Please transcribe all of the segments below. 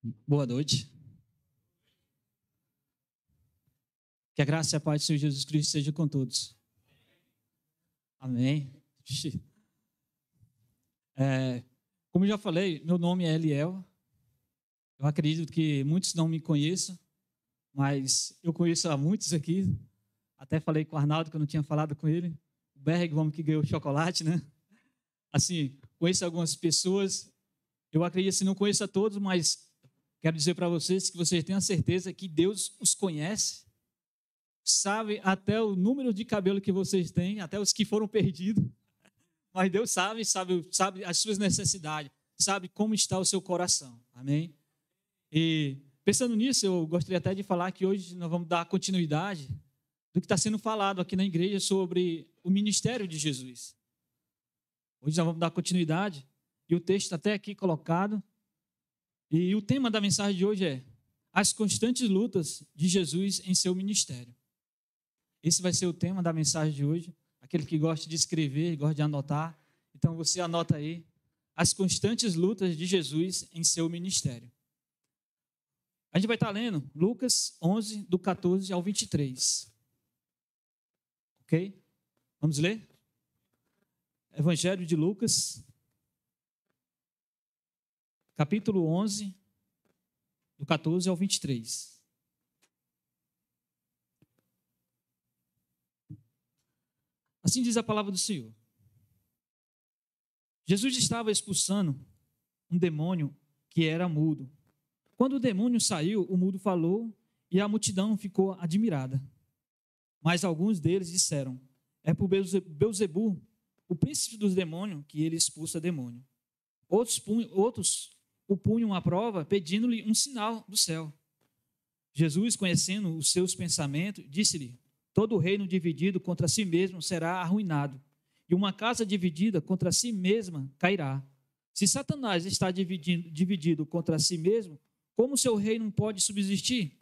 Boa noite. Que a graça e a paz do Senhor Jesus Cristo seja com todos. Amém. Como eu já falei, meu nome é Eliel. Eu acredito que muitos não me conheçam, mas eu conheço a muitos aqui. Até falei com o Arnaldo, que eu não tinha falado com ele. O Berg, o homem que ganhou o chocolate, né? Assim, conheço algumas pessoas. Eu acredito assim, não conheço a todos, mas quero dizer para vocês que vocês tenham a certeza que Deus os conhece, sabe até o número de cabelo que vocês têm, até os que foram perdidos. Mas Deus sabe as suas necessidades, sabe como está o seu coração. Amém? E pensando nisso, eu gostaria até de falar que hoje nós vamos dar continuidade do que está sendo falado aqui na igreja sobre o ministério de Jesus. Hoje nós vamos dar continuidade e o texto está até aqui colocado. E o tema da mensagem de hoje é as constantes lutas de Jesus em seu ministério. Esse vai ser o tema da mensagem de hoje. Aquele que gosta de escrever, gosta de anotar. Então você anota aí as constantes lutas de Jesus em seu ministério. A gente vai estar lendo Lucas 11, do 14 ao 23. Ok? Vamos ler? Evangelho de Lucas, capítulo 11, do 14 ao 23. Assim diz a palavra do Senhor. Jesus estava expulsando um demônio que era mudo. Quando o demônio saiu, o mudo falou e a multidão ficou admirada. Mas alguns deles disseram: é por Belzebu, o príncipe dos demônios, que ele expulsa demônio. Outros o punham à prova, pedindo-lhe um sinal do céu. Jesus, conhecendo os seus pensamentos, disse-lhe: todo reino dividido contra si mesmo será arruinado, e uma casa dividida contra si mesma cairá. Se Satanás está dividido contra si mesmo, como seu reino pode subsistir?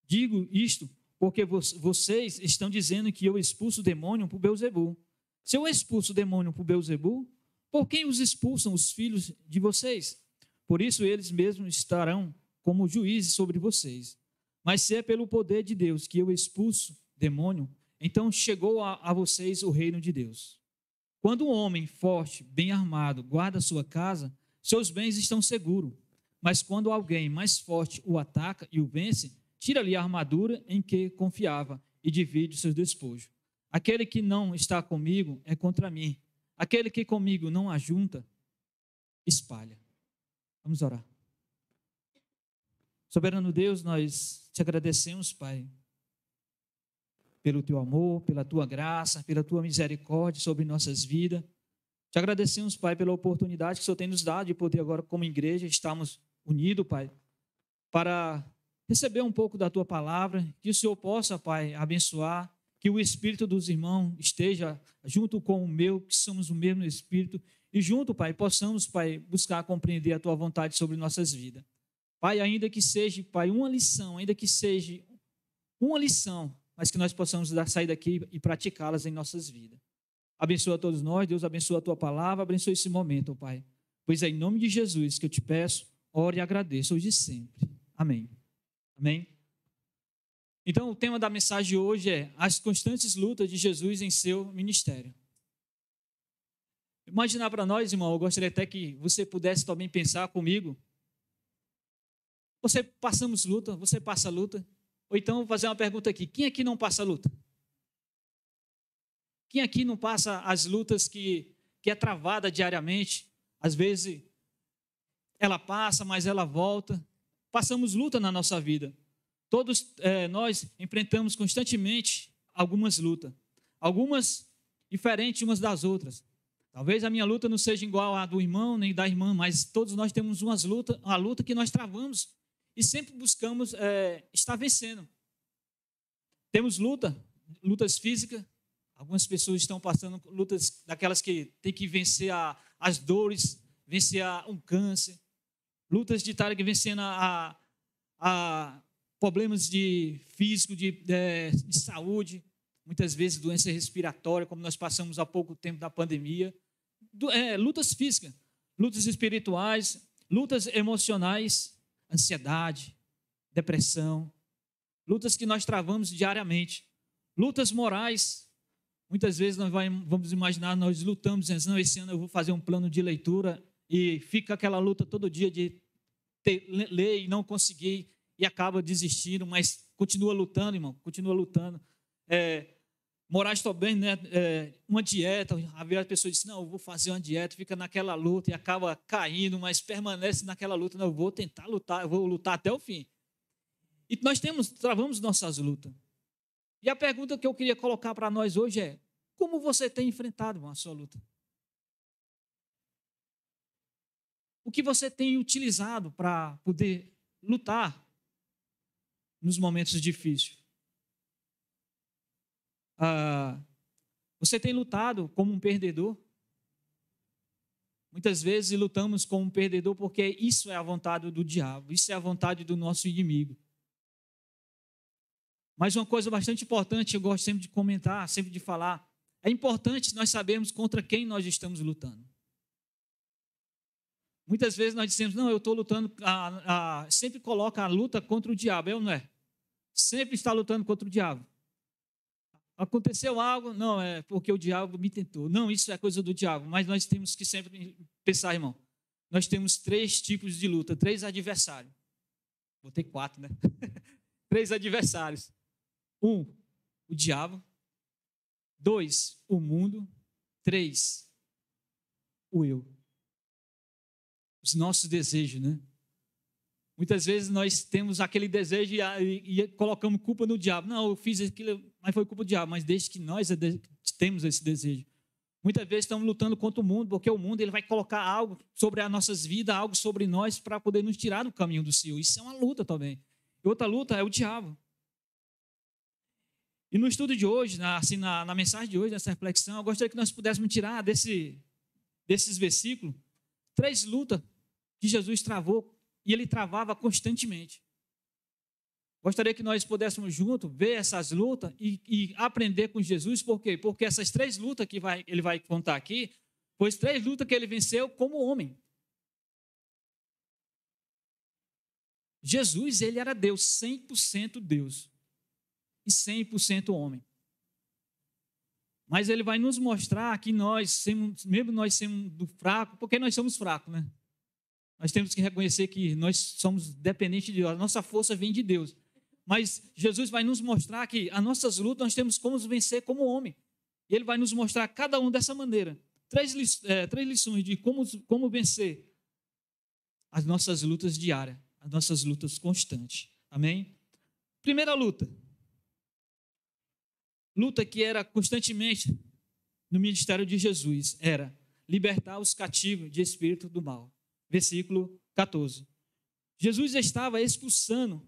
Digo isto porque vocês estão dizendo que eu expulso o demônio por Belzebu. Se eu expulso o demônio por Belzebu, por quem os expulsam os filhos de vocês? Por isso eles mesmos estarão como juízes sobre vocês. Mas se é pelo poder de Deus que eu expulso demônio, então chegou a vocês o reino de Deus. Quando um homem forte, bem armado, guarda sua casa, seus bens estão seguros. Mas quando alguém mais forte o ataca e o vence, tira-lhe a armadura em que confiava e divide seus despojos. Aquele que não está comigo é contra mim. Aquele que comigo não ajunta, espalha. Vamos orar. Soberano Deus, nós te agradecemos, Pai, pelo teu amor, pela tua graça, pela tua misericórdia sobre nossas vidas. Te agradecemos, Pai, pela oportunidade que o Senhor tem nos dado de poder agora, como igreja, estarmos unidos, Pai, para receber um pouco da tua palavra, que o Senhor possa, Pai, abençoar, que o Espírito dos irmãos esteja junto com o meu, que somos o mesmo Espírito, e junto, Pai, possamos, Pai, buscar compreender a tua vontade sobre nossas vidas. Pai, ainda que seja, Pai, uma lição, mas que nós possamos sair daqui e praticá-las em nossas vidas. Abençoa todos nós, Deus abençoa a tua palavra, abençoa esse momento, Pai. Pois é em nome de Jesus que eu te peço, ore e agradeço hoje e sempre. Amém. Amém. Então, o tema da mensagem de hoje é as constantes lutas de Jesus em seu ministério. Imaginar para nós, irmão, eu gostaria até que você pudesse também pensar comigo. Você passa luta? Ou então, vou fazer uma pergunta aqui. Quem aqui não passa luta? Quem aqui não passa as lutas que é travada diariamente? Às vezes, ela passa, mas ela volta. Passamos luta na nossa vida. Todos nós enfrentamos constantemente algumas lutas. Algumas diferentes umas das outras. Talvez a minha luta não seja igual à do irmão, nem da irmã, mas todos nós temos uma luta que nós travamos e sempre buscamos estar vencendo. Temos lutas físicas. Algumas pessoas estão passando lutas daquelas que tem que vencer as dores, vencer um câncer. Lutas de estar vencendo a problemas de físico, de saúde. Muitas vezes doença respiratória, como nós passamos há pouco tempo da pandemia. Lutas físicas, lutas espirituais, lutas emocionais. ansiedade, depressão, lutas que nós travamos diariamente, lutas morais. Muitas vezes nós vamos imaginar, nós lutamos, dizendo, não, esse ano eu vou fazer um plano de leitura, e fica aquela luta todo dia de ler e não conseguir, e acaba desistindo, mas continua lutando, irmão, continua lutando. Moraes também, né? Uma dieta, a pessoa diz, não, eu vou fazer uma dieta, fica naquela luta e acaba caindo, mas permanece naquela luta, não, eu vou tentar lutar, eu vou lutar até o fim. E nós travamos nossas lutas. E a pergunta que eu queria colocar para nós hoje é, como você tem enfrentado, irmão, a sua luta? O que você tem utilizado para poder lutar nos momentos difíceis? Você tem lutado como um perdedor? Muitas vezes lutamos como um perdedor porque isso é a vontade do diabo, isso é a vontade do nosso inimigo. Mas uma coisa bastante importante, eu gosto sempre de comentar, sempre de falar, é importante nós sabermos contra quem nós estamos lutando. Muitas vezes nós dizemos, não, eu estou lutando, sempre coloca a luta contra o diabo, não é? Sempre está lutando contra o diabo. Aconteceu algo, não, é porque o diabo me tentou. Não, isso é coisa do diabo, mas nós temos que sempre pensar, irmão, nós temos 3 tipos de luta, 3 adversários. Vou ter 4, né? 3 adversários. 1, o diabo. 2, o mundo. 3, o eu. Os nossos desejos, né? Muitas vezes nós temos aquele desejo e colocamos culpa no diabo. Não, eu fiz aquilo, mas foi culpa do diabo. Mas desde que nós temos esse desejo. Muitas vezes estamos lutando contra o mundo, porque o mundo ele vai colocar algo sobre as nossas vidas, algo sobre nós, para poder nos tirar do caminho do Senhor. Isso é uma luta também. E outra luta é o diabo. E no estudo de hoje, na mensagem de hoje, nessa reflexão, eu gostaria que nós pudéssemos tirar desses versículos 3 lutas que Jesus travou, e ele travava constantemente. Gostaria que nós pudéssemos juntos ver essas lutas e aprender com Jesus. Por quê? Porque essas 3 lutas que ele vai contar aqui, foi 3 lutas que ele venceu como homem. Jesus, ele era Deus, 100% Deus e 100% homem. Mas ele vai nos mostrar que mesmo nós sendo fracos, porque nós somos fracos, né? Nós temos que reconhecer que nós somos dependentes de Deus, a nossa força vem de Deus. Mas Jesus vai nos mostrar que as nossas lutas nós temos como vencer como homem. E ele vai nos mostrar cada um dessa maneira. 3 lições de como vencer as nossas lutas diárias, as nossas lutas constantes. Amém? Primeira luta. Luta que era constantemente no ministério de Jesus, era libertar os cativos de espírito do mal. Versículo 14. Jesus estava expulsando.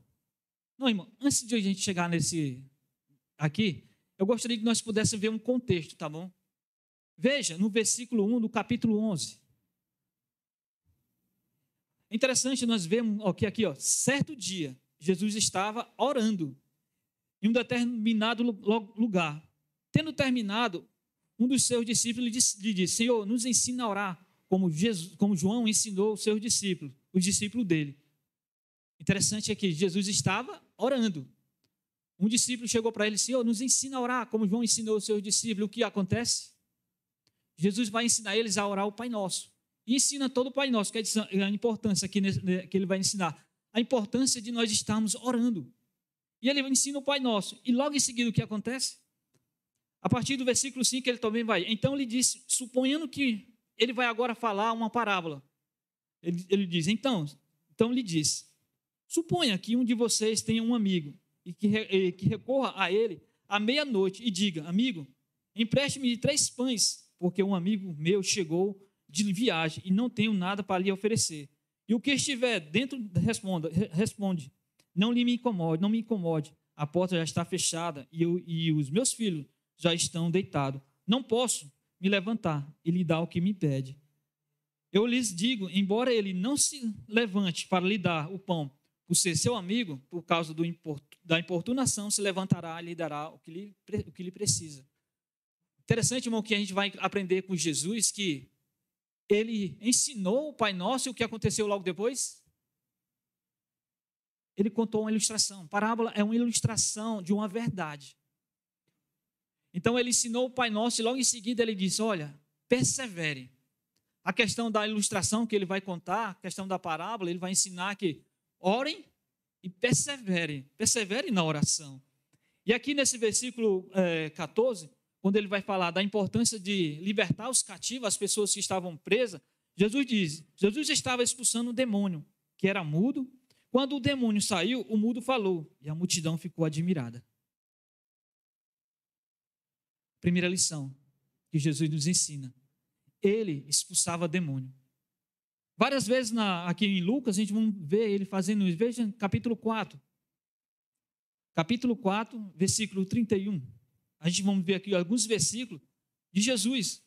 Não, irmão, antes de a gente chegar aqui, eu gostaria que nós pudéssemos ver um contexto, tá bom? Veja, no versículo 1 do capítulo 11. É interessante nós vermos aqui, certo dia, Jesus estava orando em um determinado lugar. Tendo terminado, um dos seus discípulos lhe disse, Senhor, nos ensina a orar, como João ensinou os seus discípulos, os discípulos dele. Interessante é que Jesus estava orando. Um discípulo chegou para ele, Senhor, nos ensina a orar, como João ensinou os seus discípulos. O que acontece? Jesus vai ensinar eles a orar o Pai Nosso. E ensina todo o Pai Nosso, que é a importância que ele vai ensinar. A importância de nós estarmos orando. E ele ensina o Pai Nosso. E logo em seguida o que acontece? A partir do versículo 5 ele também vai. Então ele disse, suponhando que ele vai agora falar uma parábola. Ele diz, então lhe disse, suponha que um de vocês tenha um amigo e que recorra a ele à meia-noite e diga, amigo, empreste-me 3 pães, porque um amigo meu chegou de viagem e não tenho nada para lhe oferecer. E o que estiver dentro responde, não me incomode, a porta já está fechada e os meus filhos já estão deitados. Não posso me levantar e lhe dar o que me pede. Eu lhes digo, embora ele não se levante para lhe dar o pão, por ser seu amigo, por causa da importunação, se levantará e lhe dará o que lhe precisa. Interessante, irmão, que a gente vai aprender com Jesus, que ele ensinou o Pai Nosso e o que aconteceu logo depois? ele contou uma ilustração. Parábola é uma ilustração de uma verdade. Então ele ensinou o Pai Nosso e logo em seguida ele disse, olha, persevere. A questão da ilustração que ele vai contar, a questão da parábola, ele vai ensinar que orem e persevere na oração. E aqui nesse versículo 14, quando ele vai falar da importância de libertar os cativos, as pessoas que estavam presas, Jesus estava expulsando um demônio, que era mudo. Quando o demônio saiu, o mudo falou, e a multidão ficou admirada. Primeira lição que Jesus nos ensina. Ele expulsava demônio. Várias vezes aqui em Lucas, a gente vai ver ele fazendo isso. Veja capítulo 4. Capítulo 4, versículo 31. A gente vai ver aqui alguns versículos de Jesus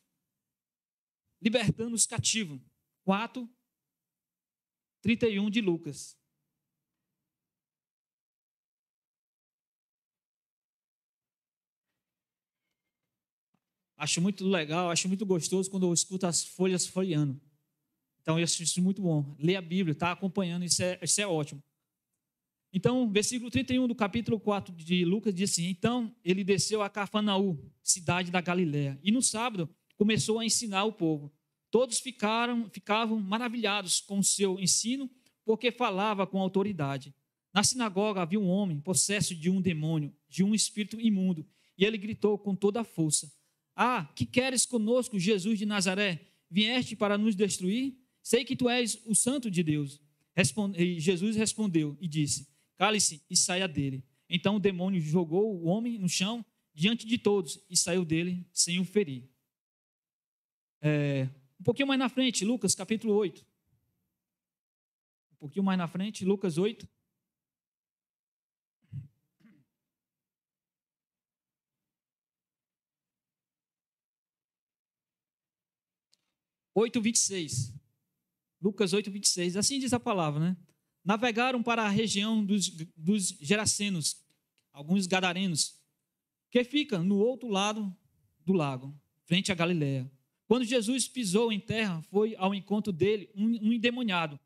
libertando os cativos. 4, 31 de Lucas. Acho muito legal, acho muito gostoso quando eu escuto as folhas folheando. Então, eu acho isso muito bom. Ler a Bíblia, está acompanhando, isso é ótimo. Então, versículo 31 do capítulo 4 de Lucas diz assim, então ele desceu a Cafarnaum, cidade da Galiléia, e no sábado começou a ensinar o povo. Todos ficavam maravilhados com o seu ensino, porque falava com autoridade. Na sinagoga havia um homem possesso de um demônio, de um espírito imundo, e ele gritou com toda a força, ah, que queres conosco, Jesus de Nazaré? Vieste para nos destruir? Sei que tu és o santo de Deus. E Jesus respondeu e disse, cale-se e saia dele. Então o demônio jogou o homem no chão diante de todos e saiu dele sem o ferir. Um pouquinho mais na frente, Lucas capítulo 8. Um pouquinho mais na frente, Lucas 8. Lucas 8, 26. Assim diz a palavra, né? Navegaram para a região dos Gerasenos, alguns gadarenos, que fica no outro lado do lago, frente à Galiléia. Quando Jesus pisou em terra, foi ao encontro dele um endemoniado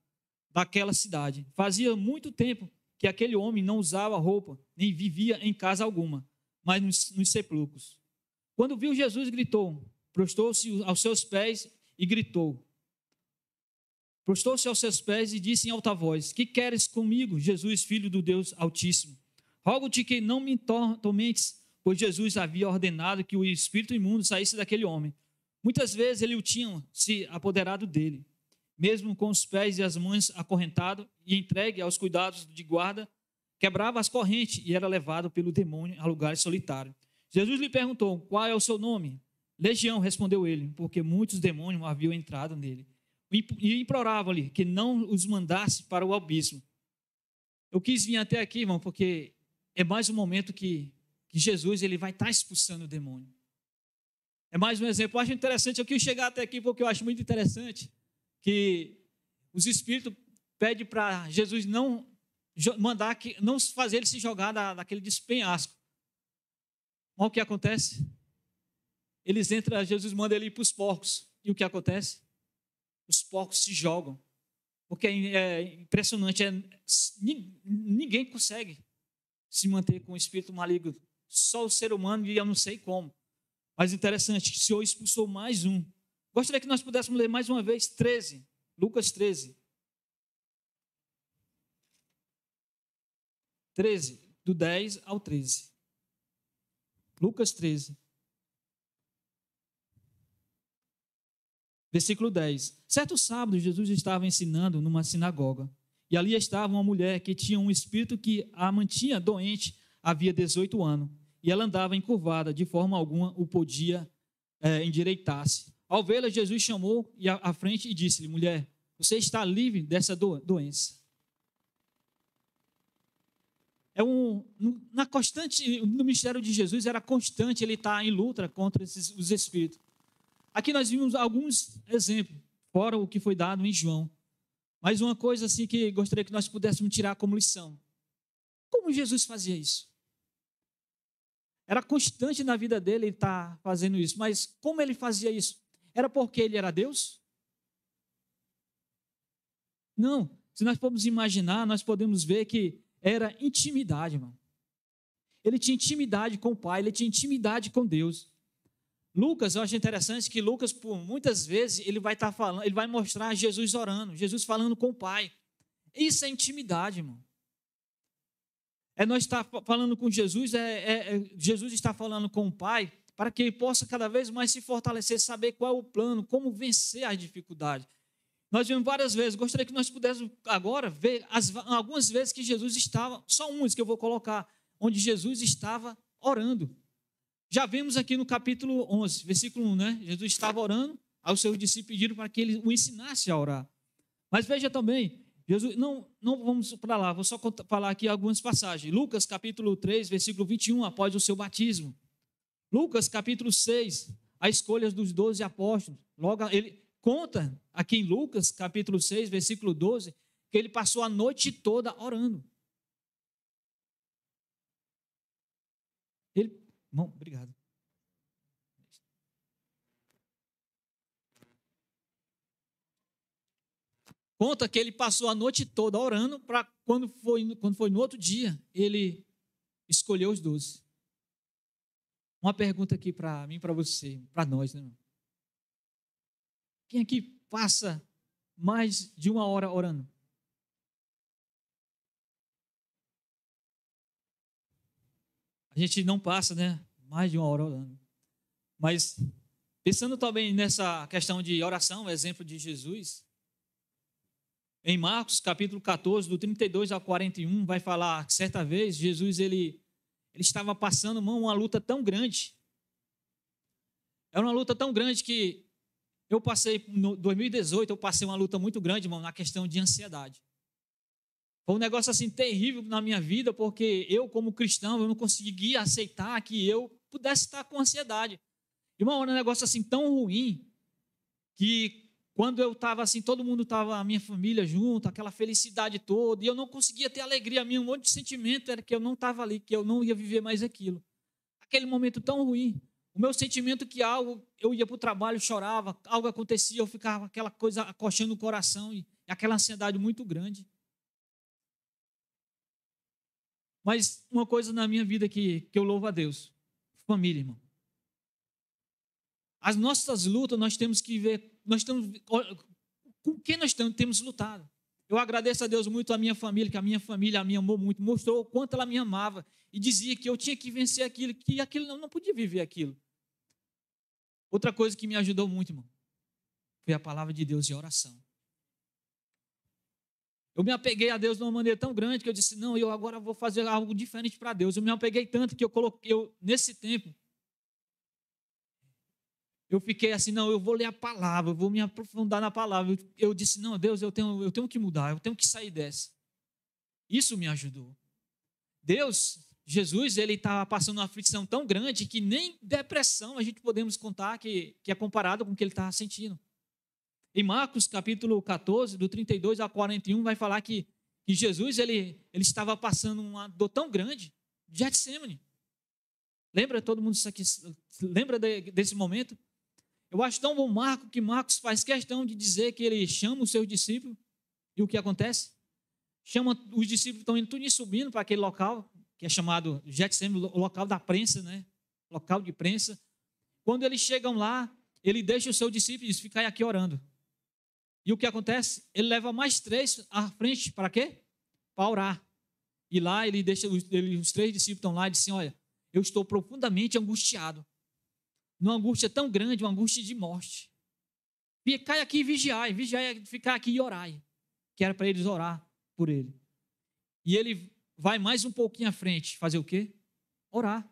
daquela cidade. Fazia muito tempo que aquele homem não usava roupa, nem vivia em casa alguma, mas nos sepulcros. Quando viu Jesus, gritou, prostrou-se aos seus pés e gritou. Prostou-se aos seus pés e disse em alta voz, que queres comigo, Jesus, filho do Deus Altíssimo? Rogo-te que não me tormentes, pois Jesus havia ordenado que o espírito imundo saísse daquele homem. Muitas vezes ele o tinha se apoderado dele, mesmo com os pés e as mãos acorrentados e entregue aos cuidados de guarda, quebrava as correntes e era levado pelo demônio a lugares solitários. Jesus lhe perguntou, qual é o seu nome? Legião, respondeu ele, porque muitos demônios haviam entrado nele. E implorava-lhe que não os mandasse para o abismo. Eu quis vir até aqui, irmão, porque é mais um momento que Jesus ele vai estar expulsando o demônio. É mais um exemplo. Eu acho interessante, eu quis chegar até aqui porque eu acho muito interessante que os espíritos pedem para Jesus não mandar, não fazer ele se jogar daquele despenhasco. Mas o que acontece? Eles entram, Jesus manda ele ir para os porcos. E o que acontece? Os porcos se jogam. Porque é impressionante, ninguém consegue se manter com o espírito maligno. Só o ser humano, e eu não sei como. Mas interessante, o Senhor expulsou mais um. Gostaria que nós pudéssemos ler mais uma vez 13, Lucas 13. 13, do 10 ao 13. Lucas 13. Versículo 10. Certo sábado, Jesus estava ensinando numa sinagoga. E ali estava uma mulher que tinha um espírito que a mantinha doente havia 18 anos. E ela andava encurvada, de forma alguma o podia endireitar-se. Ao vê-la, Jesus chamou à frente e disse-lhe, mulher, você está livre dessa doença. No ministério de Jesus era constante ele estar em luta contra os espíritos. Aqui nós vimos alguns exemplos, fora o que foi dado em João. Mas uma coisa assim que gostaria que nós pudéssemos tirar como lição. Como Jesus fazia isso? Era constante na vida dele ele estar fazendo isso. Mas como ele fazia isso? Era porque ele era Deus? Não. Se nós formos imaginar, nós podemos ver que era intimidade, irmão. Ele tinha intimidade com o Pai, ele tinha intimidade com Deus. Lucas, eu acho interessante que Lucas, por muitas vezes, ele vai estar falando, ele vai mostrar Jesus orando, Jesus falando com o Pai. Isso é intimidade, irmão. É nós estar falando com Jesus, Jesus está falando com o Pai, para que ele possa cada vez mais se fortalecer, saber qual é o plano, como vencer as dificuldades. Nós vimos várias vezes, gostaria que nós pudéssemos agora ver algumas vezes que Jesus estava, só umas que eu vou colocar, onde Jesus estava orando. Já vimos aqui no capítulo 11, versículo 1, né? Jesus estava orando, aos seus discípulos pediram para que ele o ensinasse a orar. Mas veja também, Jesus, não vamos para lá, vou só falar aqui algumas passagens. Lucas capítulo 3, versículo 21, após o seu batismo. Lucas capítulo 6, a escolha dos 12 apóstolos. Logo, ele conta aqui em Lucas capítulo 6, versículo 12, que ele passou a noite toda orando. Bom, obrigado. Conta que ele passou a noite toda orando para quando foi no outro dia, ele escolheu os 12. Uma pergunta aqui para mim, para você, para nós, né, irmão? Quem aqui passa mais de 1 hora orando? A gente não passa, né? Mais de 1 hora orando. Mas, pensando também nessa questão de oração, o exemplo de Jesus, em Marcos, capítulo 14, do 32 ao 41, vai falar que certa vez Jesus ele estava passando uma luta tão grande. Era uma luta tão grande que eu passei, no 2018, eu passei uma luta muito grande, irmão, na questão de ansiedade. Foi um negócio assim terrível na minha vida, porque eu, como cristão, eu não conseguia aceitar que eu pudesse estar com ansiedade. Irmão, era um negócio assim tão ruim, que quando eu estava assim, todo mundo estava, a minha família junto, aquela felicidade toda, e eu não conseguia ter alegria minha, um monte de sentimento era que eu não estava ali, que eu não ia viver mais aquilo. Aquele momento tão ruim. O meu sentimento que algo, eu ia para o trabalho, chorava, algo acontecia, eu ficava aquela coisa acochando o coração, e aquela ansiedade muito grande. Mas uma coisa na minha vida que eu louvo a Deus, família, irmão. As nossas lutas nós temos que ver, com quem nós temos lutado. Eu agradeço a Deus muito a minha família, que a minha família me amou muito, mostrou o quanto ela me amava e dizia que eu tinha que vencer aquilo, que aquilo não podia viver aquilo. Outra coisa que me ajudou muito, irmão, foi a palavra de Deus e a oração. Eu me apeguei a Deus de uma maneira tão grande que eu disse, não, eu agora vou fazer algo diferente para Deus. Eu me apeguei tanto que nesse tempo, eu fiquei assim, não, eu vou ler a palavra, eu vou me aprofundar na palavra. Eu disse, não, Deus, eu tenho que mudar, eu tenho que sair dessa. Isso me ajudou. Deus, Jesus, ele estava passando uma aflição tão grande que nem depressão a gente podemos contar que é comparado com o que ele estava sentindo. Em Marcos, capítulo 14, do 32 ao 41, vai falar que Jesus ele estava passando uma dor tão grande, Getsemane. Lembra todo mundo isso aqui? Lembra desse momento? Eu acho tão bom Marcos que Marcos faz questão de dizer que ele chama os seus discípulos e o que acontece? Chama os discípulos, estão indo tudo subindo para aquele local que é chamado Getsemane, o local da prensa, né? Local de prensa. Quando eles chegam lá, ele deixa os seus discípulos e diz, ficai aqui orando. E o que acontece? Ele leva mais 3 à frente, para quê? Para orar. E lá ele deixa, os 3 discípulos estão lá e dizem, olha, eu estou profundamente angustiado. Numa angústia tão grande, uma angústia de morte. Ficai aqui e vigiai, ficar aqui e orai. Que era para eles orar por ele. E ele vai mais um pouquinho à frente, fazer o quê? Orar.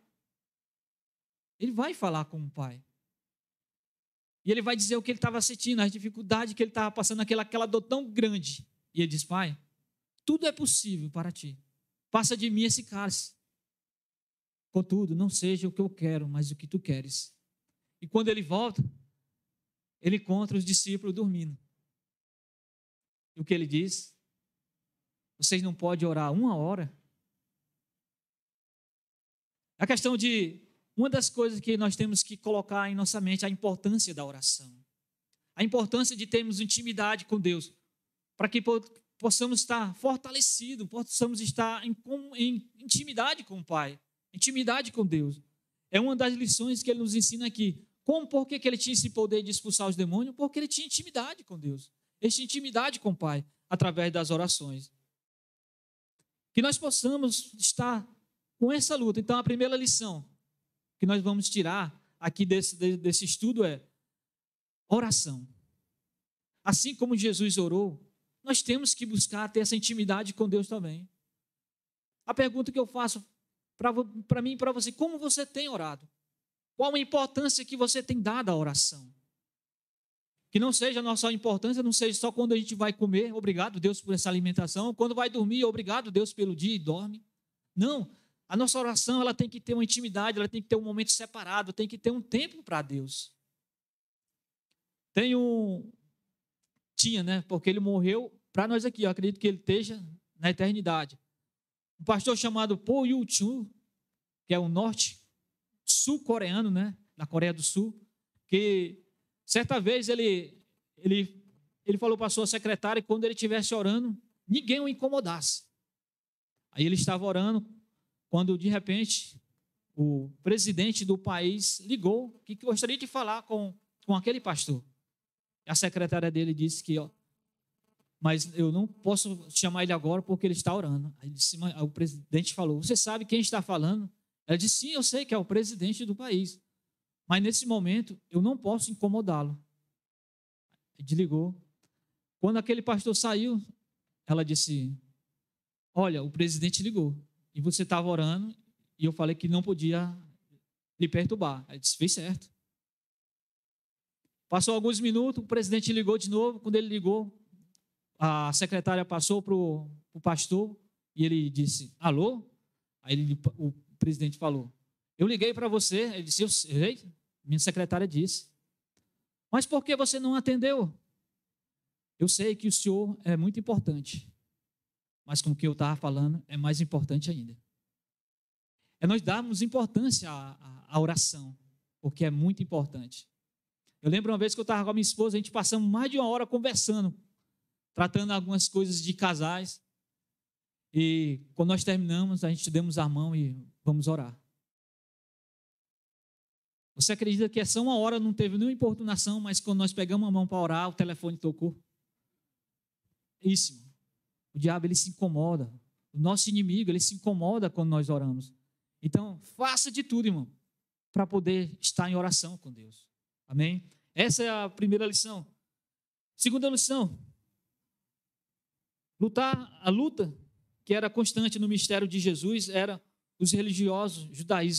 Ele vai falar com o Pai. E ele vai dizer o que ele estava sentindo, as dificuldades que ele estava passando, aquela dor tão grande. E ele diz, Pai, tudo é possível para ti. Passa de mim esse cálice. Contudo, não seja o que eu quero, mas o que tu queres. E quando ele volta, ele encontra os discípulos dormindo. E o que ele diz? Vocês não podem orar 1 hora? A questão de... Uma das coisas que nós temos que colocar em nossa mente é a importância da oração. A importância de termos intimidade com Deus. Para que possamos estar fortalecidos, possamos estar em intimidade com o Pai, intimidade com Deus. É uma das lições que ele nos ensina aqui. Por que ele tinha esse poder de expulsar os demônios? Porque ele tinha intimidade com Deus. Ele tinha intimidade com o Pai, através das orações. Que nós possamos estar com essa luta. Então, a primeira lição que nós vamos tirar aqui desse estudo é oração. Assim como Jesus orou, nós temos que buscar ter essa intimidade com Deus também. A pergunta que eu faço para mim e para você: como você tem orado? Qual a importância que você tem dado à oração? Que não seja a nossa importância, não seja só quando a gente vai comer, obrigado Deus por essa alimentação, quando vai dormir, obrigado Deus pelo dia e dorme. Não, a nossa oração ela tem que ter uma intimidade, ela tem que ter um momento separado, tem que ter um tempo para Deus. Tinha, né? Porque ele morreu para nós aqui, eu acredito que ele esteja na eternidade. Um pastor chamado Po Yu-chun, que é o sul-coreano, né? Na Coreia do Sul, que certa vez ele falou para a sua secretária que quando ele estivesse orando, ninguém o incomodasse. Aí ele estava orando, quando de repente o presidente do país ligou, que gostaria de falar com aquele pastor. A secretária dele disse que, mas eu não posso chamar ele agora porque ele está orando. Aí o presidente falou: você sabe quem está falando? Ela disse: sim, eu sei que é o presidente do país, mas nesse momento eu não posso incomodá-lo. Desligou. Quando aquele pastor saiu, ela disse: olha, o presidente ligou e você estava orando e eu falei que não podia lhe perturbar. Ele disse: fez certo. Passou alguns minutos, o presidente ligou de novo. Quando ele ligou, a secretária passou para o pastor e ele disse: alô? Aí o presidente falou: eu liguei para você. Ele disse: eu sei, minha secretária disse. Mas por que você não atendeu? Eu sei que o senhor é muito importante, mas com o que eu estava falando é mais importante ainda. É nós darmos importância à oração, porque é muito importante. Eu lembro uma vez que eu estava com a minha esposa, a gente passamos mais de uma hora conversando, tratando algumas coisas de casais. E quando nós terminamos, a gente demos a mão e vamos orar. Você acredita que essa uma hora não teve nenhuma importunação, mas quando nós pegamos a mão para orar, o telefone tocou? Isso. O diabo, ele se incomoda. O nosso inimigo, ele se incomoda quando nós oramos. Então, faça de tudo, irmão, para poder estar em oração com Deus. Amém? Essa é a primeira lição. Segunda lição: a luta que era constante no ministério de Jesus era os religiosos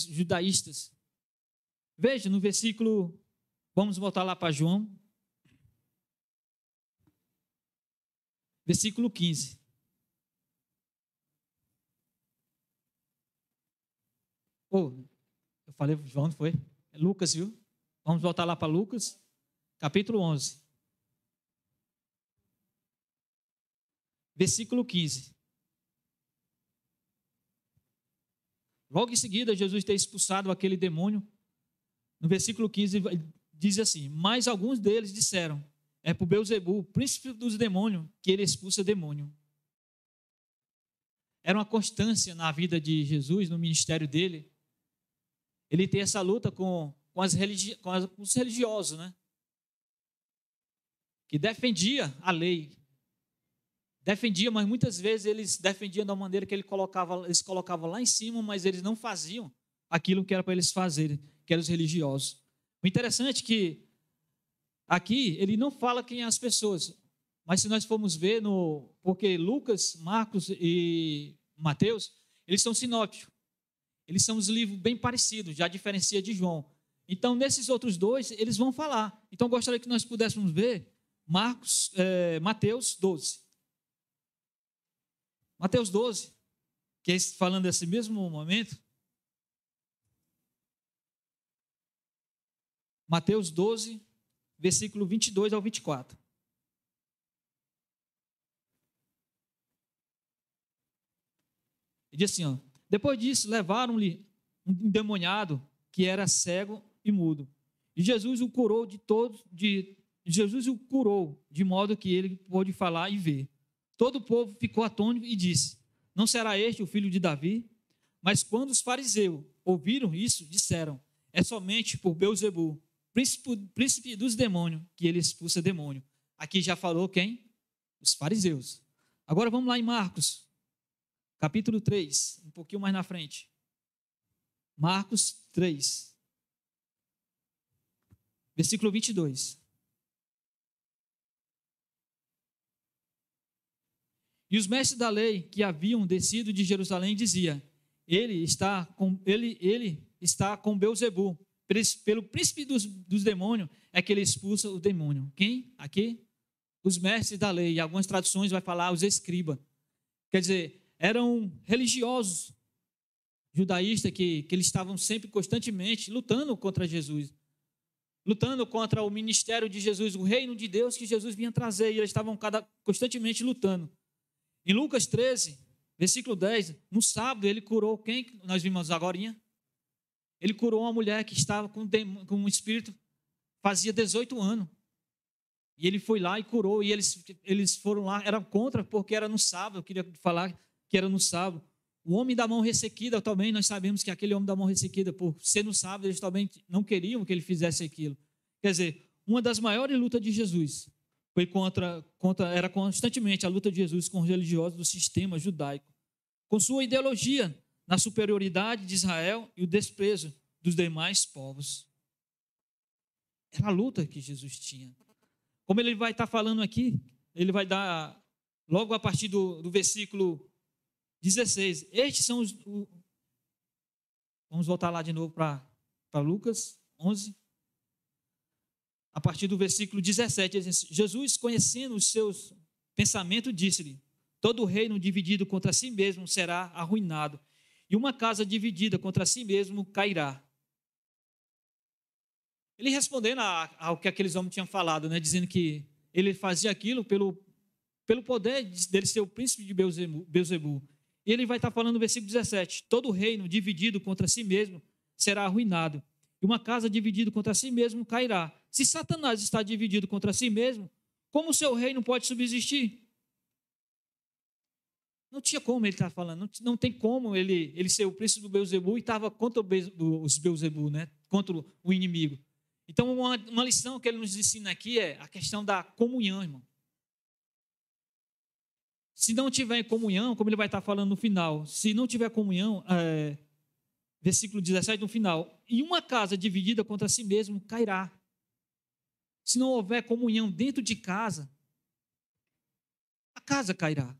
judaístas. Veja no versículo, vamos voltar lá para João, versículo 15. Eu falei João, não foi? É Lucas, viu? Vamos voltar lá para Lucas, capítulo 11. Versículo 15. Logo em seguida, Jesus ter expulsado aquele demônio, no versículo 15 diz assim: mas alguns deles disseram: é por Beelzebu, príncipe dos demônios, que ele expulsa demônio. Era uma constância na vida de Jesus, no ministério dele, ele ter essa luta com os religiosos, né? Que defendia a lei. Defendia, mas muitas vezes eles defendiam da maneira que eles colocavam lá em cima, mas eles não faziam aquilo que era para eles fazerem, que eram os religiosos. O interessante é que aqui ele não fala quem são as pessoas, mas se nós formos ver, porque Lucas, Marcos e Mateus, eles são sinópticos. Eles são os livros bem parecidos, já diferencia de João. Então, nesses outros dois, eles vão falar. Então, eu gostaria que nós pudéssemos ver Mateus 12. Mateus 12, que é falando desse mesmo momento. Mateus 12, versículo 22 ao 24. Ele diz assim, depois disso, levaram-lhe um endemoniado que era cego e mudo. E Jesus o curou de modo que ele pôde falar e ver. Todo o povo ficou atônito e disse: não será este o filho de Davi? Mas quando os fariseus ouviram isso, disseram: é somente por Beelzebul, príncipe dos demônios, que ele expulsa demônio. Aqui já falou quem? Os fariseus. Agora vamos lá em Marcos, capítulo 3, um pouquinho mais na frente. Marcos 3, versículo 22. E os mestres da lei que haviam descido de Jerusalém diziam: ele está com Beelzebul, pelo príncipe dos demônios é que ele expulsa o demônio. Quem? Aqui? Os mestres da lei. Em algumas traduções vai falar os escribas. Quer dizer, eram religiosos judaístas que eles estavam sempre, constantemente, lutando contra Jesus. Lutando contra o ministério de Jesus, o reino de Deus que Jesus vinha trazer. E eles estavam constantemente lutando. Em Lucas 13, versículo 10, no sábado ele curou quem? Nós vimos agora. Ele curou uma mulher que estava com um espírito, fazia 18 anos. E ele foi lá e curou, e eles foram lá, eram contra, porque era no sábado. Eu queria falar que era no sábado. O homem da mão ressequida também, nós sabemos que aquele homem da mão ressequida, por ser no sábado, eles também não queriam que ele fizesse aquilo. Quer dizer, uma das maiores lutas de Jesus foi era constantemente a luta de Jesus com os religiosos do sistema judaico, com sua ideologia na superioridade de Israel e o desprezo dos demais povos. Era a luta que Jesus tinha. Como ele vai estar falando aqui, ele vai dar, logo a partir do versículo 16, estes são os... Vamos voltar lá de novo para Lucas 11. A partir do versículo 17, Jesus, conhecendo os seus pensamentos, disse-lhe: todo reino dividido contra si mesmo será arruinado, e uma casa dividida contra si mesmo cairá. Ele respondendo ao que aqueles homens tinham falado, né, dizendo que ele fazia aquilo pelo poder dele ser o príncipe de Beelzebul. E ele vai estar falando no versículo 17: todo reino dividido contra si mesmo será arruinado, e uma casa dividida contra si mesmo cairá. Se Satanás está dividido contra si mesmo, como o seu reino pode subsistir? Não tinha como ele estar falando, não tem como ele ser o príncipe do Beelzebul e estava contra os Beelzebul, né? Contra o inimigo. Então, uma lição que ele nos ensina aqui é a questão da comunhão, irmão. Se não tiver comunhão, como ele vai estar falando no final, se não tiver comunhão, versículo 17 no final, e uma casa dividida contra si mesmo cairá. Se não houver comunhão dentro de casa, a casa cairá.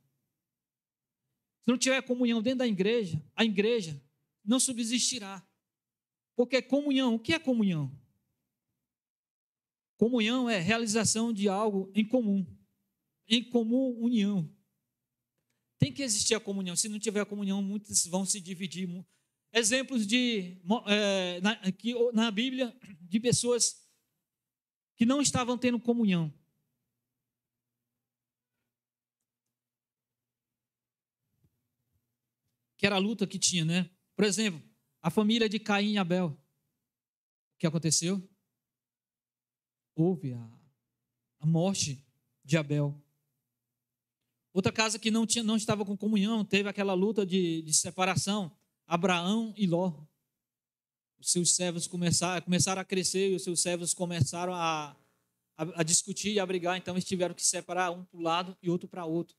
Se não tiver comunhão dentro da igreja, a igreja não subsistirá. Porque comunhão, o que é comunhão? Comunhão é realização de algo em comum união. Tem que existir a comunhão. Se não tiver a comunhão, muitos vão se dividir. Exemplos na Bíblia de pessoas que não estavam tendo comunhão. Que era a luta que tinha, né? Por exemplo, a família de Caim e Abel. O que aconteceu? Houve a morte de Abel. Outra casa que não estava com comunhão, teve aquela luta de separação, Abraão e Ló. Os seus servos começaram a crescer e os seus servos começaram a discutir e a brigar, então eles tiveram que separar um para um lado e outro para outro.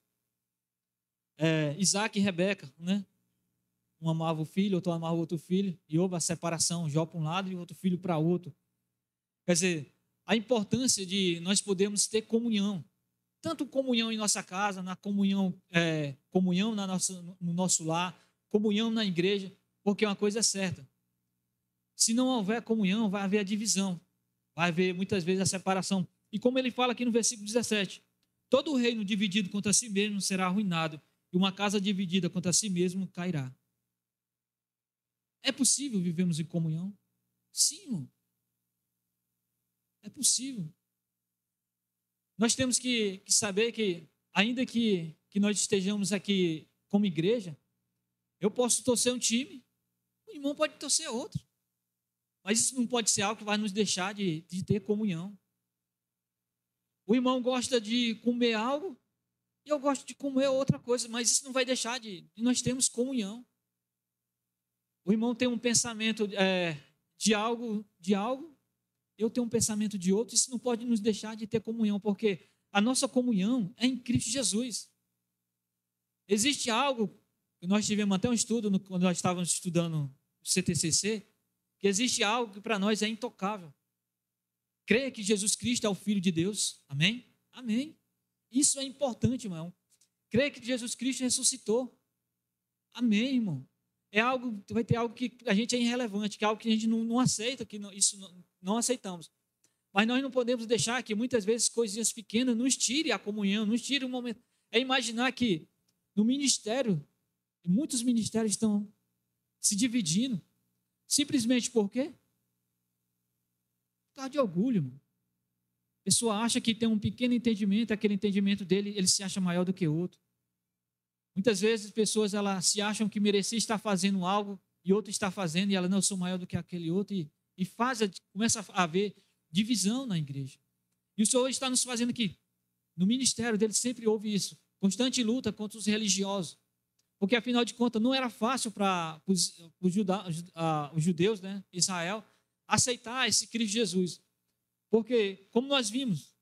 Isaac e Rebeca, né? Um amava o filho, outro amava o outro filho, e houve a separação, Jó para um lado e outro filho para outro. Quer dizer, a importância de nós podermos ter comunhão, tanto comunhão em nossa casa, na comunhão no nosso lar, comunhão na igreja, porque uma coisa é certa: se não houver comunhão, vai haver a divisão, vai haver muitas vezes a separação. E como ele fala aqui no versículo 17, todo reino dividido contra si mesmo será arruinado, e uma casa dividida contra si mesmo cairá. É possível vivermos em comunhão? Sim, irmão. É possível. Nós temos que saber que, ainda que nós estejamos aqui como igreja, eu posso torcer um time, o irmão pode torcer outro. Mas isso não pode ser algo que vai nos deixar de ter comunhão. O irmão gosta de comer algo E eu gosto de comer outra coisa, mas isso não vai deixar de nós termos comunhão. O irmão tem um pensamento de algo, eu tenho um pensamento de outro, isso não pode nos deixar de ter comunhão, porque a nossa comunhão é em Cristo Jesus. Existe algo, nós tivemos até um estudo, quando nós estávamos estudando o CTCC, que existe algo que para nós é intocável. Creia que Jesus Cristo é o Filho de Deus. Amém? Amém. Isso é importante, irmão. Creia que Jesus Cristo ressuscitou. Amém, irmão. Vai ter algo que a gente é irrelevante, que é algo que a gente não aceita, não aceitamos. Mas nós não podemos deixar que muitas vezes coisinhas pequenas nos tirem a comunhão, nos tirem o momento. É imaginar que no ministério, muitos ministérios estão se dividindo, simplesmente por quê? Por causa de orgulho, irmão. A pessoa acha que tem um pequeno entendimento, aquele entendimento dele, ele se acha maior do que o outro. Muitas vezes pessoas elas se acham que merecia estar fazendo algo e outro está fazendo e ela não, eu sou maior do que aquele outro começa a haver divisão na igreja. E o Senhor está nos fazendo aqui. No ministério dele sempre houve isso, constante luta contra os religiosos, porque afinal de contas não era fácil para os judeus, né, Israel, aceitar esse Cristo Jesus, porque como nós vimos,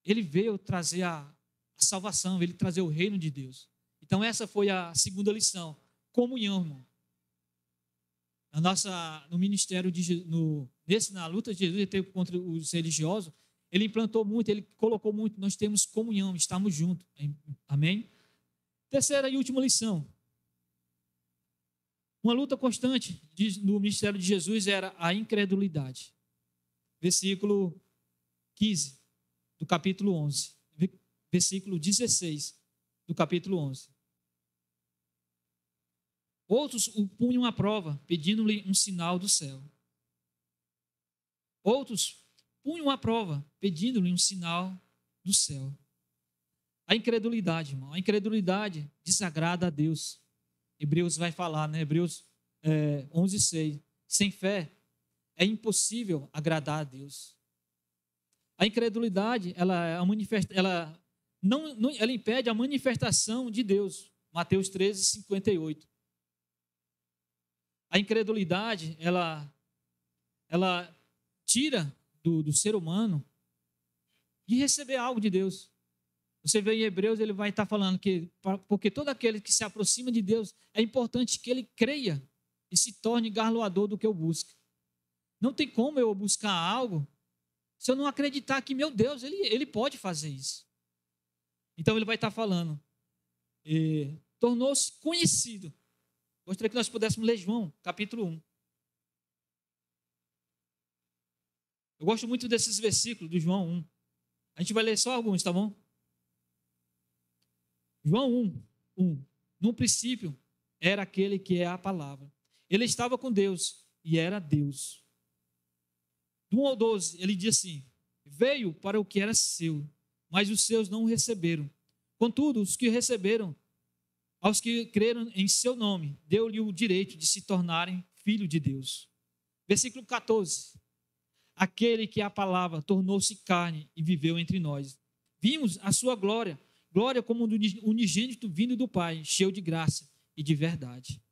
ele veio trazer a salvação, ele trazer o reino de Deus. Então essa foi a segunda lição, comunhão, irmão. No ministério na luta de Jesus ele teve contra os religiosos, ele implantou muito, ele colocou muito, nós temos comunhão, estamos juntos. Amém? Terceira e última lição. Uma luta constante no ministério de Jesus era a incredulidade. Versículo 15 do capítulo 11. Versículo 16 do capítulo 11. Outros o punham à prova, pedindo-lhe um sinal do céu. Outros punham à prova, pedindo-lhe um sinal do céu. A incredulidade, irmão, a incredulidade desagrada a Deus. Hebreus vai falar, né? Hebreus 11:6. Sem fé é impossível agradar a Deus. A incredulidade, ela impede a manifestação de Deus. Mateus 13:58. A incredulidade, ela tira do ser humano de receber algo de Deus. Você vê em Hebreus, ele vai estar falando que, porque todo aquele que se aproxima de Deus, é importante que ele creia e se torne galardoador do que eu busco. Não tem como eu buscar algo se eu não acreditar que, meu Deus, ele pode fazer isso. Então ele vai estar falando, tornou-se conhecido. Gostaria que nós pudéssemos ler João, capítulo 1. Eu gosto muito desses versículos do João 1. A gente vai ler só alguns, tá bom? João 1. No princípio era aquele que é a palavra. Ele estava com Deus e era Deus. Do 1 ao 12, ele diz assim: veio para o que era seu, mas os seus não o receberam. Contudo, os que o receberam, aos que creram em seu nome, deu-lhe o direito de se tornarem filho de Deus. Versículo 14. Aquele que é a palavra tornou-se carne e viveu entre nós. Vimos a sua glória, glória como do unigênito vindo do Pai, cheio de graça e de verdade.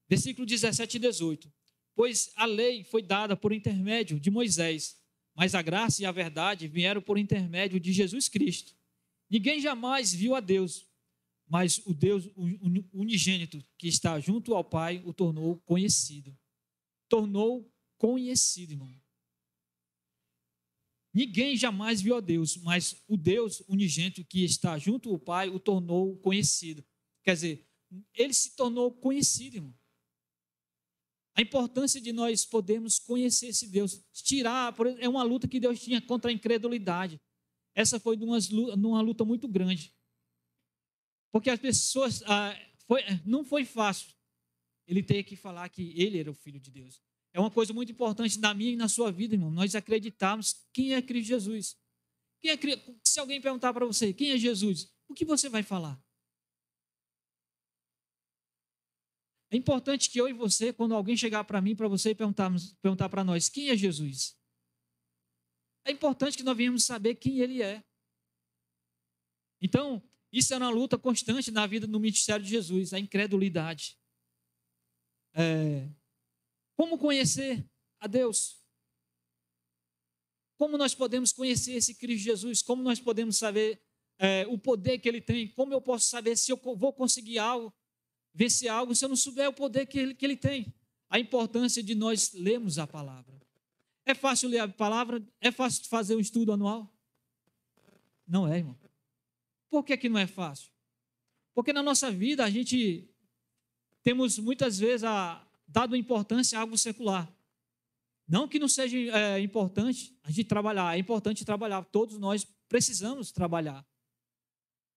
Versículo 17 e 18. Pois a lei foi dada por intermédio de Moisés, mas a graça e a verdade vieram por intermédio de Jesus Cristo. Ninguém jamais viu a Deus, mas o Deus unigênito que está junto ao Pai o tornou conhecido. Tornou conhecido, irmão. Ninguém jamais viu a Deus, mas o Deus unigênito que está junto ao Pai o tornou conhecido. Quer dizer, ele se tornou conhecido, irmão. A importância de nós podermos conhecer esse Deus, é uma luta que Deus tinha contra a incredulidade. Essa foi numa luta muito grande. Porque as pessoas, não foi fácil ele ter que falar que ele era o Filho de Deus. É uma coisa muito importante na minha e na sua vida, irmão, nós acreditarmos quem é Cristo Jesus. Se alguém perguntar para você, quem é Jesus? O que você vai falar? É importante que eu e você, quando alguém chegar para mim, para você e perguntar para nós, quem é Jesus? É importante que nós venhamos saber quem Ele é. Então, isso é uma luta constante na vida, no ministério de Jesus, a incredulidade. Como conhecer a Deus? Como nós podemos conhecer esse Cristo Jesus? Como nós podemos saber o poder que Ele tem? Como eu posso saber se eu vou conseguir algo, vencer algo, se eu não souber o poder que ele tem? A importância de nós lermos a palavra. É fácil ler a palavra? É fácil fazer um estudo anual? Não é, irmão. Por que não é fácil? Porque na nossa vida a gente temos muitas vezes dado importância a algo secular. Não que não seja importante a gente trabalhar, é importante trabalhar. Todos nós precisamos trabalhar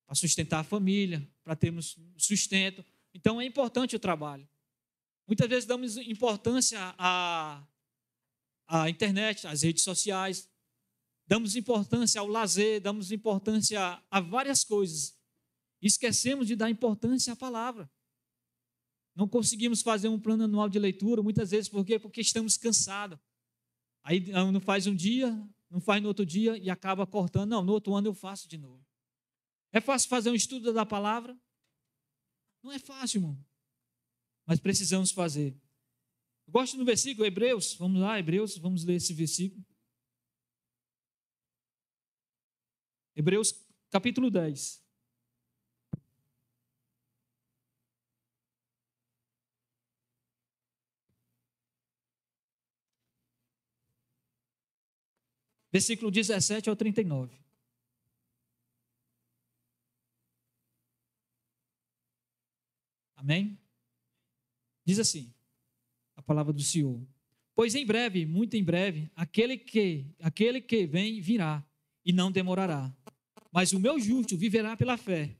para sustentar a família, para termos sustento. Então é importante o trabalho. Muitas vezes damos importância à internet, às redes sociais, damos importância ao lazer, damos importância a várias coisas. Esquecemos de dar importância à palavra. Não conseguimos fazer um plano anual de leitura, muitas vezes, por quê? Porque estamos cansados. Aí não faz um dia, não faz no outro dia e acaba cortando. Não, no outro ano eu faço de novo. É fácil fazer um estudo da palavra? Não é fácil, irmão. Mas precisamos fazer. Eu gosto do versículo, Hebreus. Vamos lá, Hebreus, vamos ler esse versículo. Hebreus, capítulo 10. Versículo 17 ao 39. Amém? Diz assim, a palavra do Senhor. Pois em breve, muito em breve, aquele que vem virá e não demorará. Mas o meu justo viverá pela fé.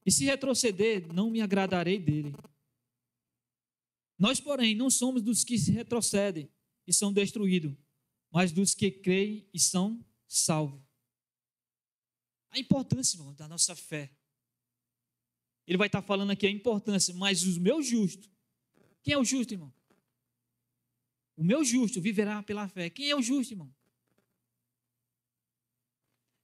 E se retroceder, não me agradarei dele. Nós, porém, não somos dos que se retrocedem e são destruídos, mas dos que creem e são salvos. A importância, irmão, da nossa fé. Ele vai estar falando aqui a importância, mas o meu justo. Quem é o justo, irmão? O meu justo viverá pela fé. Quem é o justo, irmão?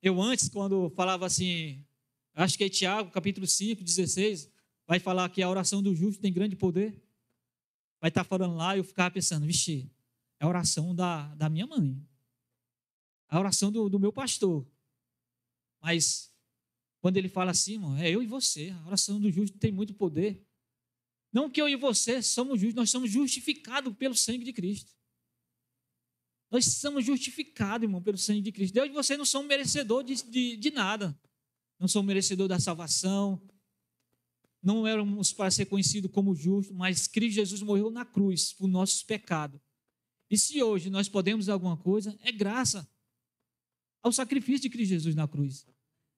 Eu antes, quando falava assim, acho que é Tiago, capítulo 5, 16, vai falar que a oração do justo tem grande poder. Vai estar falando lá e eu ficava pensando, vixe, é a oração da minha mãe. A oração do meu pastor. Mas, quando ele fala assim, irmão, é eu e você. A oração do justo tem muito poder. Não que eu e você somos justos, nós somos justificados pelo sangue de Cristo. Nós somos justificados, irmão, pelo sangue de Cristo. Deus e você não são merecedor de nada. Não somos merecedor da salvação. Não éramos para ser conhecidos como justos, mas Cristo Jesus morreu na cruz por nossos pecados. E se hoje nós podemos alguma coisa, é graça ao sacrifício de Cristo Jesus na cruz.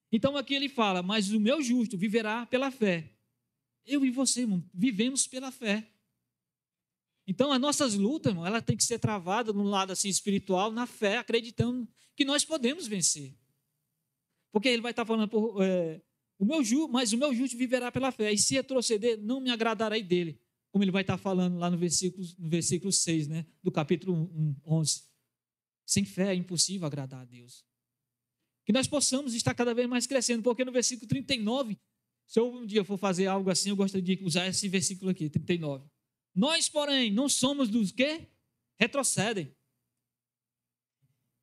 Então aqui ele fala, mas o meu justo viverá pela fé. Eu e você, irmão, vivemos pela fé. Então as nossas lutas, irmão, ela tem que ser travada no lado assim espiritual, na fé, acreditando que nós podemos vencer. Porque ele vai estar falando, mas o meu justo viverá pela fé, e se retroceder, não me agradarei dele. Como ele vai estar falando lá no versículo 6, né, do capítulo 11. Sem fé é impossível agradar a Deus. Que nós possamos estar cada vez mais crescendo, porque no versículo 39, se eu um dia for fazer algo assim, eu gostaria de usar esse versículo aqui, 39. Nós, porém, não somos dos que retrocedem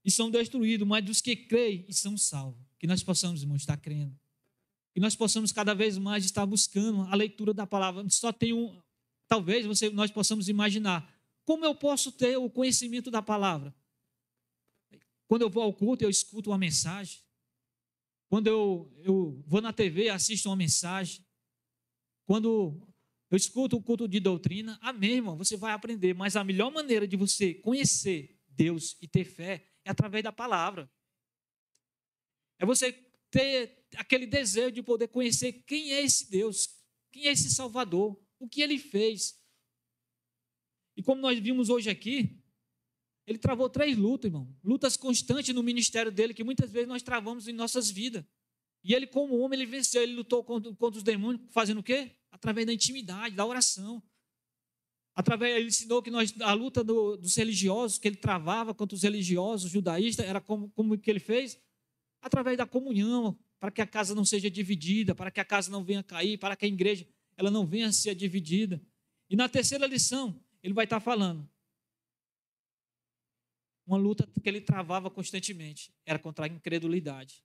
e são destruídos, mas dos que creem e são salvos. Que nós possamos, irmão, estar crendo. Que nós possamos cada vez mais estar buscando a leitura da palavra. Só tem talvez nós possamos imaginar, como eu posso ter o conhecimento da palavra? Quando eu vou ao culto, eu escuto uma mensagem. Quando eu vou na TV, assisto uma mensagem. Quando eu escuto o culto de doutrina, amém, irmão, você vai aprender. Mas a melhor maneira de você conhecer Deus e ter fé é através da palavra. É você ter aquele desejo de poder conhecer quem é esse Deus, quem é esse Salvador, o que ele fez. E como nós vimos hoje aqui, ele travou 3 lutas, irmão. Lutas constantes no ministério dele, que muitas vezes nós travamos em nossas vidas. E ele, como homem, ele venceu, ele lutou contra os demônios, fazendo o quê? Através da intimidade, da oração. Ele ensinou que a luta dos religiosos, que ele travava contra os religiosos judaístas, era como que ele fez? Através da comunhão, para que a casa não seja dividida, para que a casa não venha cair, para que a igreja ela não venha a ser dividida. E na terceira lição, ele vai estar falando uma luta que ele travava constantemente, era contra a incredulidade.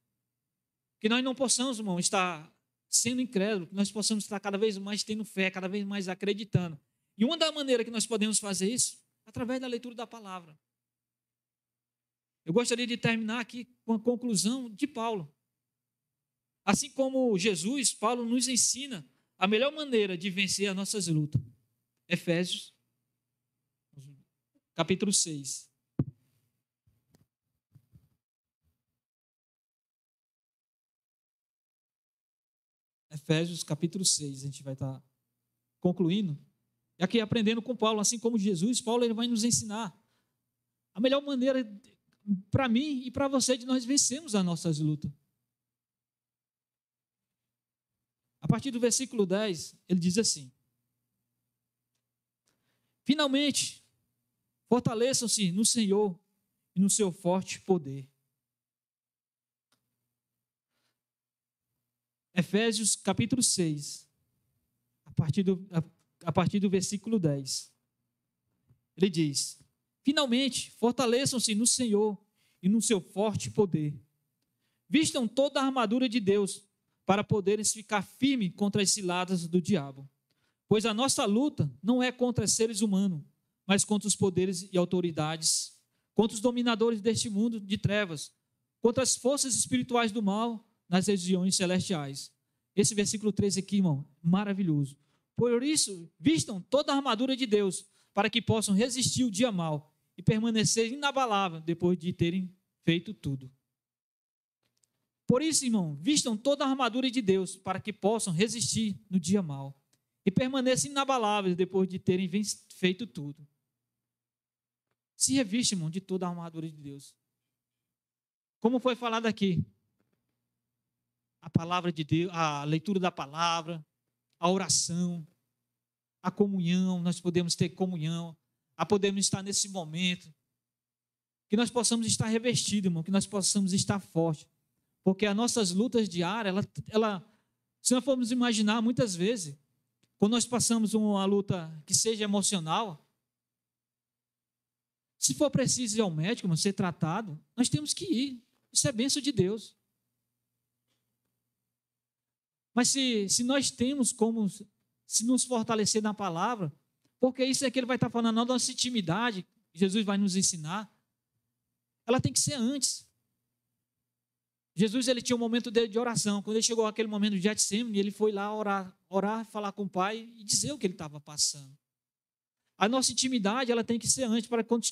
Que nós não possamos, irmão, estar sendo incrédulo, que nós possamos estar cada vez mais tendo fé, cada vez mais acreditando. E uma das maneiras que nós podemos fazer isso, através da leitura da palavra. Eu gostaria de terminar aqui com a conclusão de Paulo. Assim como Jesus, Paulo nos ensina a melhor maneira de vencer as nossas lutas. Efésios, capítulo 6. Efésios, capítulo 6, a gente vai estar concluindo. E aqui aprendendo com Paulo, assim como Jesus, Paulo ele vai nos ensinar a melhor maneira para mim e para você de nós vencermos as nossas lutas. A partir do versículo 10, ele diz assim: finalmente, fortaleçam-se no Senhor e no seu forte poder. Efésios capítulo 6, a partir do versículo 10. Ele diz: finalmente, fortaleçam-se no Senhor e no seu forte poder. Vistam toda a armadura de Deus para poderem ficar firmes contra as ciladas do diabo. Pois a nossa luta não é contra seres humanos, mas contra os poderes e autoridades, contra os dominadores deste mundo de trevas, contra as forças espirituais do mal nas regiões celestiais. Esse versículo 13 aqui, irmão, maravilhoso. Por isso, vistam toda a armadura de Deus, para que possam resistir o dia mau e permanecer inabaláveis depois de terem feito tudo. Por isso, irmão, vistam toda a armadura de Deus, para que possam resistir no dia mau e permaneçam inabaláveis depois de terem feito tudo. Se reviste, irmão, de toda a armadura de Deus. Como foi falado aqui, a palavra de Deus, a leitura da palavra, a oração, a comunhão, nós podemos ter comunhão, podemos estar nesse momento, que nós possamos estar revestidos, irmão, que nós possamos estar fortes, porque as nossas lutas diárias, se nós formos imaginar, muitas vezes, quando nós passamos uma luta que seja emocional, se for preciso ir ao médico, irmão, ser tratado, nós temos que ir, isso é bênção de Deus. Mas se nós temos como se nos fortalecer na palavra, porque isso é que ele vai estar falando, a nossa intimidade, Jesus vai nos ensinar, ela tem que ser antes. Jesus ele tinha um momento dele de oração, quando ele chegou àquele momento de Getsêmani, ele foi lá orar, falar com o Pai e dizer o que ele estava passando. A nossa intimidade ela tem que ser antes, para quando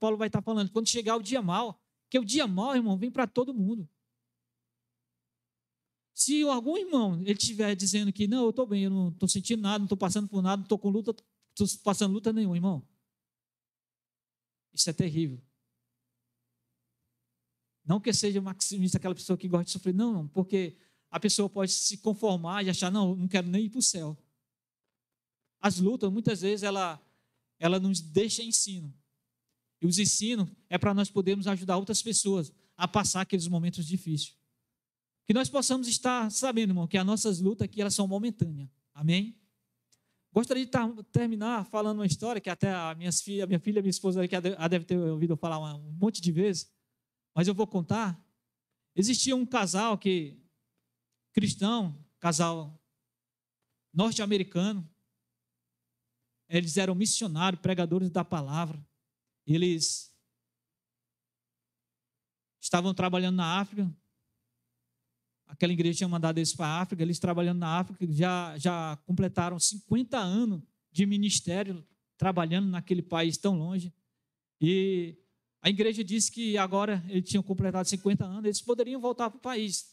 Paulo vai estar falando, quando chegar o dia mau, que o dia mau, irmão, vem para todo mundo. Se algum irmão ele estiver dizendo que não, eu estou bem, eu não estou sentindo nada, não estou passando por nada, não estou com luta, estou passando luta nenhuma, irmão. Isso é terrível. Não que seja maximista aquela pessoa que gosta de sofrer, não, porque a pessoa pode se conformar e achar, não quero nem ir para o céu. As lutas, muitas vezes, ela nos deixa ensino. E os ensinos é para nós podermos ajudar outras pessoas a passar aqueles momentos difíceis. Que nós possamos estar sabendo, irmão, que as nossas lutas aqui elas são momentâneas. Amém? Gostaria de terminar falando uma história que até a minha filha, minha esposa, que a deve ter ouvido eu falar um monte de vezes, mas eu vou contar. Existia um casal cristão, casal norte-americano. Eles eram missionários, pregadores da palavra. Eles estavam trabalhando na África. Aquela igreja tinha mandado eles para a África, eles trabalhando na África, já completaram 50 anos de ministério, trabalhando naquele país tão longe. E a igreja disse que agora eles tinham completado 50 anos, eles poderiam voltar para o país.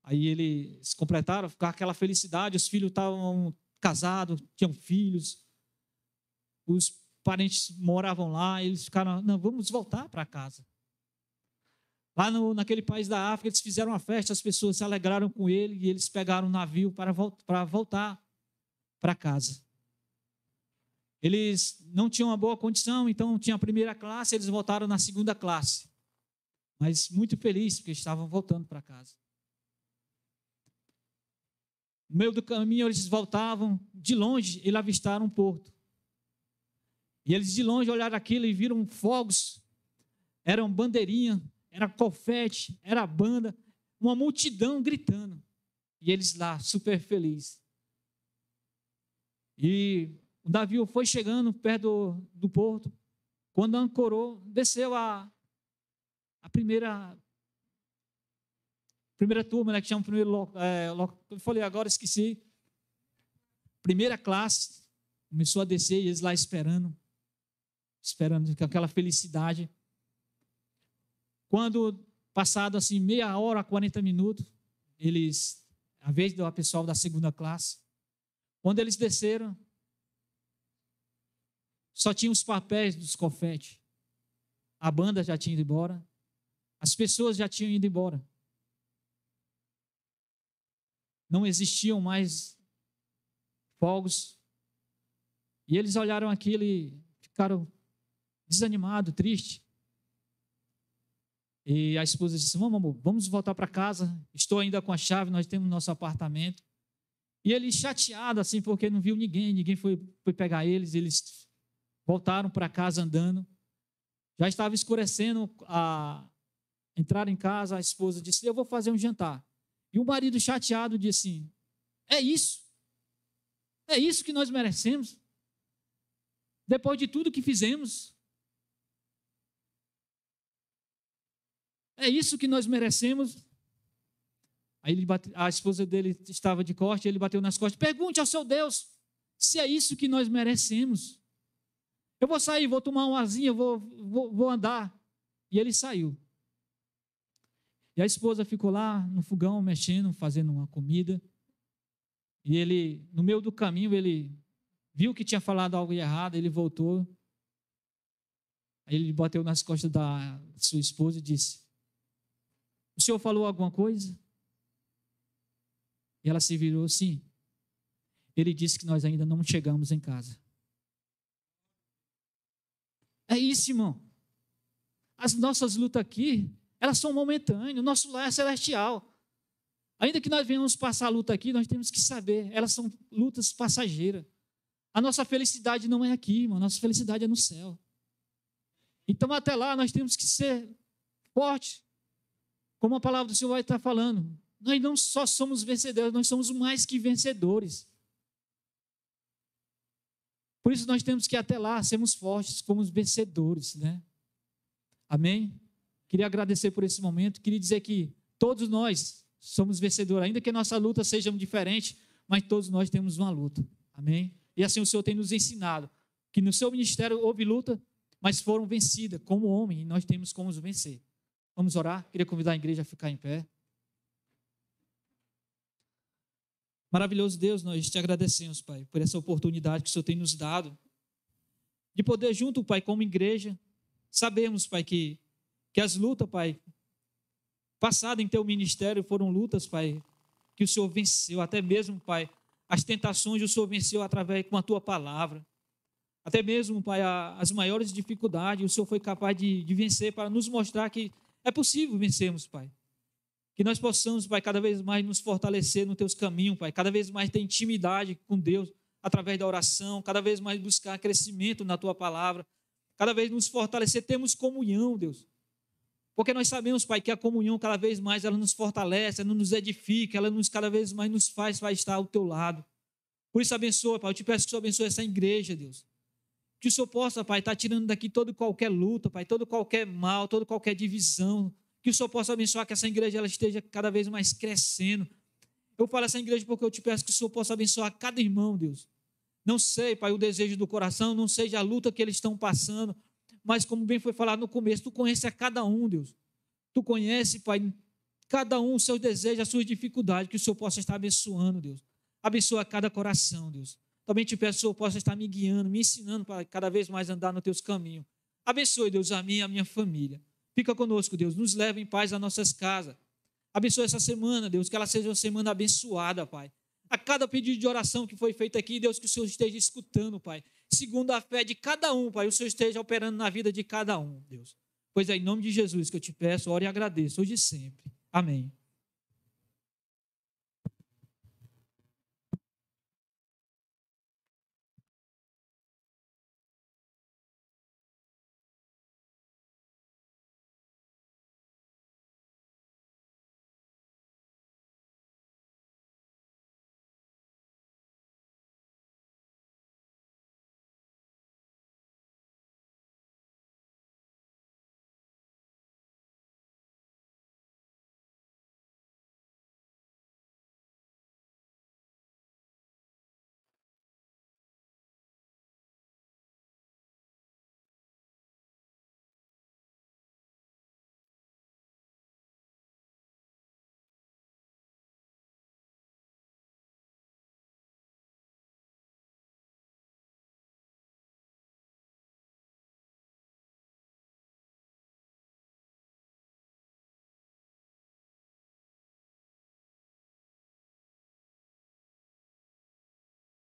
Aí eles completaram, ficaram aquela felicidade, os filhos estavam casados, tinham filhos, os parentes moravam lá, eles ficaram, não, vamos voltar para casa. Lá naquele país da África, eles fizeram uma festa, as pessoas se alegraram com ele e eles pegaram um navio para voltar para casa. Eles não tinham uma boa condição, então tinha a primeira classe, eles voltaram na segunda classe. Mas muito felizes, porque estavam voltando para casa. No meio do caminho, eles voltavam, de longe, eles avistaram um porto. E eles de longe olharam aquilo e viram fogos, eram bandeirinha, era confete, era banda, uma multidão gritando. E eles lá, super felizes. E o navio foi chegando perto do porto. Quando ancorou, desceu a primeira turma, né, que chama primeiro, eu falei agora, esqueci. Primeira classe, começou a descer e eles lá esperando com aquela felicidade. Quando, passado assim meia hora, 40 minutos, a vez do pessoal da segunda classe, quando eles desceram, só tinha os papéis dos confetes. A banda já tinha ido embora. As pessoas já tinham ido embora. Não existiam mais fogos. E eles olharam aquilo e ficaram desanimados, tristes. E a esposa disse: vamos, amor, vamos voltar para casa. Estou ainda com a chave, nós temos nosso apartamento. E ele chateado, assim, porque não viu ninguém foi pegar eles voltaram para casa andando. Já estava escurecendo, entraram em casa, a esposa disse: eu vou fazer um jantar. E o marido chateado disse assim: é isso que nós merecemos, depois de tudo que fizemos, é isso que nós merecemos. Aí a esposa dele estava de corte, ele bateu nas costas: pergunte ao seu Deus se é isso que nós merecemos. Eu vou sair, vou tomar uma asinha, vou andar. E ele saiu. E a esposa ficou lá no fogão, mexendo, fazendo uma comida. E ele, no meio do caminho, ele viu que tinha falado algo errado, ele voltou. Aí ele bateu nas costas da sua esposa e disse: o senhor falou alguma coisa? E ela se virou: sim. Ele disse que nós ainda não chegamos em casa. É isso, irmão. As nossas lutas aqui, elas são momentâneas. O nosso lar é celestial. Ainda que nós venhamos passar a luta aqui, nós temos que saber, elas são lutas passageiras. A nossa felicidade não é aqui, irmão. A nossa felicidade é no céu. Então, até lá, nós temos que ser fortes. Como a palavra do Senhor vai estar falando. Nós não só somos vencedores, nós somos mais que vencedores. Por isso nós temos que até lá sermos fortes como vencedores, né? Amém? Queria agradecer por esse momento, queria dizer que todos nós somos vencedores, ainda que a nossa luta seja diferente, mas todos nós temos uma luta. Amém? E assim o Senhor tem nos ensinado que no seu ministério houve luta, mas foram vencidas como homem, e nós temos como vencer. Vamos orar? Queria convidar a igreja a ficar em pé. Maravilhoso Deus, nós te agradecemos, Pai, por essa oportunidade que o Senhor tem nos dado, de poder junto, Pai, como igreja, sabemos, Pai, que as lutas, Pai, passadas em teu ministério foram lutas, Pai, que o Senhor venceu, até mesmo, Pai, as tentações o Senhor venceu através com a tua palavra, até mesmo, Pai, as maiores dificuldades, o Senhor foi capaz de vencer para nos mostrar que é possível vencermos, Pai. Que nós possamos, Pai, cada vez mais nos fortalecer no teus caminhos, Pai, cada vez mais ter intimidade com Deus através da oração, cada vez mais buscar crescimento na tua palavra, cada vez nos fortalecer, temos comunhão, Deus. Porque nós sabemos, Pai, que a comunhão cada vez mais ela nos fortalece, ela nos edifica, ela cada vez mais nos faz estar ao teu lado. Por isso abençoa, Pai, eu te peço que o Senhor abençoe essa igreja, Deus. Que o Senhor possa, Pai, estar tirando daqui toda qualquer luta, Pai, todo qualquer mal, toda qualquer divisão. Que o Senhor possa abençoar que essa igreja ela esteja cada vez mais crescendo. Eu falo essa igreja porque eu te peço que o Senhor possa abençoar cada irmão, Deus. Não sei, Pai, o desejo do coração, não sei a luta que eles estão passando, mas como bem foi falado no começo, Tu conheces a cada um, Deus. Tu conheces, Pai, cada um, os seus desejos, as suas dificuldades, que o Senhor possa estar abençoando, Deus. Abençoa cada coração, Deus. Também te peço que o Senhor possa estar me guiando, me ensinando para cada vez mais andar nos Teus caminhos. Abençoe, Deus, a minha e a minha família. Fica conosco, Deus, nos leva em paz às nossas casas. Abençoe essa semana, Deus, que ela seja uma semana abençoada, Pai. A cada pedido de oração que foi feito aqui, Deus, que o Senhor esteja escutando, Pai. segundo a fé de cada um, Pai, o Senhor esteja operando na vida de cada um, Deus. Pois é em nome de Jesus que eu te peço, oro e agradeço, hoje e sempre. Amém.